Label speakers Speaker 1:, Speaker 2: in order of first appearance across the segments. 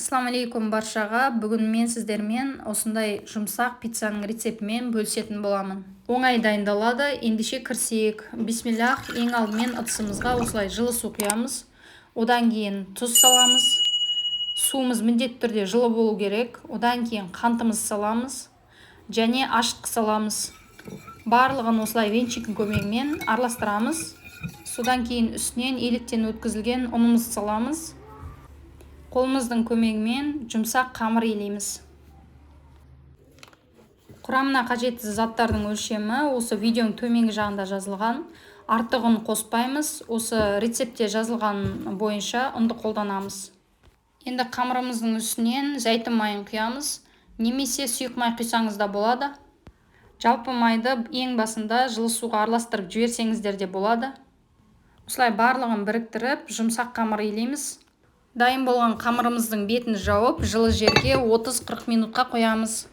Speaker 1: Ассаламу алейкум баршаға. Бүгін мен сіздермен осындай жұмсақ пиццаның рецептімен бөлісетін боламын. Оңай дайындалады. Ендеше кірісейік. Бисмиллах. Ең алдымен ыдысымызға осылай жылы су құямыз. Одан кейін тұз саламыз. Суымыз міндетті түрде жылы болу керек. Одан кейін қантымыз саламыз және ашытқы саламыз. Барлығын осылай венчиктің көмегімен араластырамыз. Содан кейін үстінен електен өткізілген ұнымызды саламыз. Қолымыздың көмегімен жұмсақ қамыр илейміз. Құрамына қажетті заттардың өлшемі осы видеоның төменгі жағында жазылған. Артығын қоспаймыз. Осы рецептте жазылған бойынша ұнды қолданамыз. Енді қамырымыздың үстінен зәйтүн майын құямыз. Немесе сұйық май құйсаңыз да болады. Жалпы майды ең басында жылы суға араластырып жіберсеңіздер де болады. Осылай барлығын біріктіріп, жұмсақ қамыр илейміз. Дайын болған қамырымыздың бетін жауып, жылы жерге 30-40 минутқа қоямыз.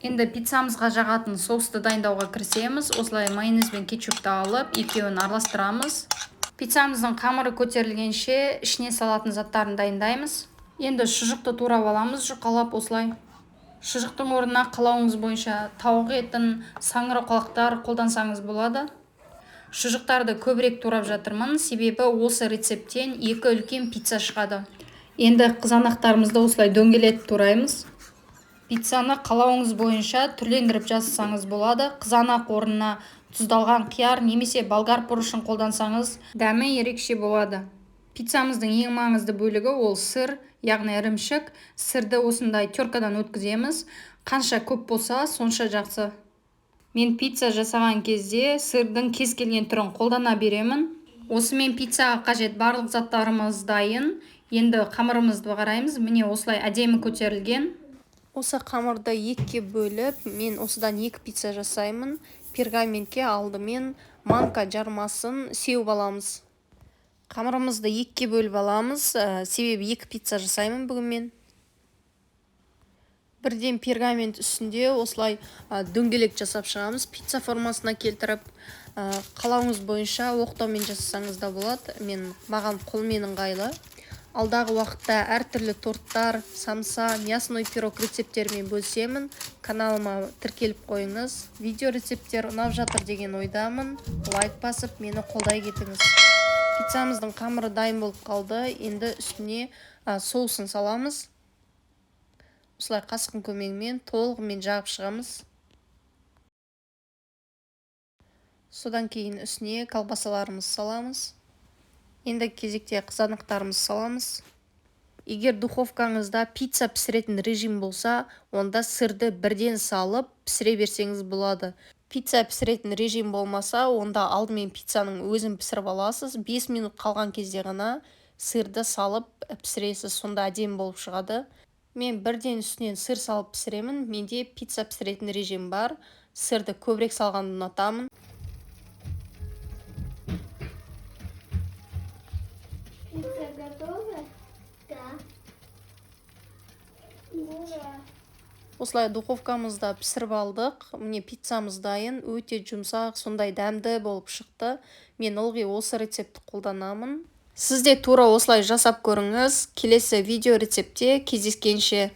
Speaker 1: Енді пиццамызға жағатын соусты дайындауға кірісеміз. Осылай майонез бен кетчупты алып, екеуін араластырамыз. Пиццамыздың қамыры көтерілгенше ішіне салатын заттарын дайындаймыз. Енді шұжықты турап аламыз, жұқалап осылай. Шұжықтың орнына қалауыңыз бойынша тауық етін, саңырауқұлақтар қолдансаңыз болады. Шұжықтарды көбірек турап жатырмын, себебі осы рецепттен 2 үлкен пицца шығады. Енді қызанақтарымызды осылай дөңгелетіп тураймыз. Пиццаны қалауыңыз бойынша түрлендіріп жасасаңыз болады. Қызанақ орнына тұздалған қияр немесе болгар бұрышын қолдансаңыз, дәмі ерекше болады. Пиццамыздың ең маңызды бөлігі ол сыр, яғни ірімшік. Сырды осындай теркадан өткіземіз. Қанша көп болса, сонша жақсы. Мен пицца жасаған кезде сырдың кез келген түрін қолдана беремін. Осымен пиццаға қажет барлық заттарымыз дайын. Енді қамырымызды қараймыз. Міне осылай әдемі көтерілген. Осы қамырды екіге бөліп, мен осыдан 2 пицца жасаймын. Пергаментке алдымен манка жармасын сеуіп аламыз. Қамырымызды екіге бөліп аламыз, себебі 2 пицца жасаймын бүгін мен. Бірден пергамент үстінде осылай дөңгелек жасап шығамыз. Пицца формасына келтіріп, қалауыңыз бойынша оқтаумен жасасаңыз да болады. Маған қолмен ыңғайлы. Алдағы уақытта әртүрлі торттар, самса, мясной пирог рецептермен бөлісемін. Каналыма тіркеліп қойыңыз. Видео рецепттер ұнап жатыр деген ойдамын. Лайк басып, мені қолдай кетіңіз. Пиццамыздың қамыры дайын болып қалды. Енді үстіне соусын саламыз. Осылай қасықтың көмегімен толығымен жағып шығамыз. Содан кейін үстіне колбасаларымыз саламыз. Енді кезекте қызанақтарымыз саламыз. Егер духовкаңызда пицца пісіретін режим болса, онда сырды бірден салып пісіре берсеңіз болады. Пицца пісіретін режим болмаса, онда алдымен пиццаның өзін пісіріп аласыз. 5 минут қалған кезде ғана сырды салып пісіресіз, сонда әдемі болып шығады. Мен бірден үстінен сыр салып пісіремін. Менде пицца пісіретін режим бар. Сырды көбірек салғанды ұнатамын.
Speaker 2: Пицца готова? Да. Ура!
Speaker 1: Осылай духовкамызда пісіріп алдық. Міне пиццамыз дайын, өте жұмсақ, сондай дәмді болып шықты. Мен ылғи осы рецепті қолданамын. Сіз де тура осылай жасап көріңіз. Келесі видео рецептте кездескенше.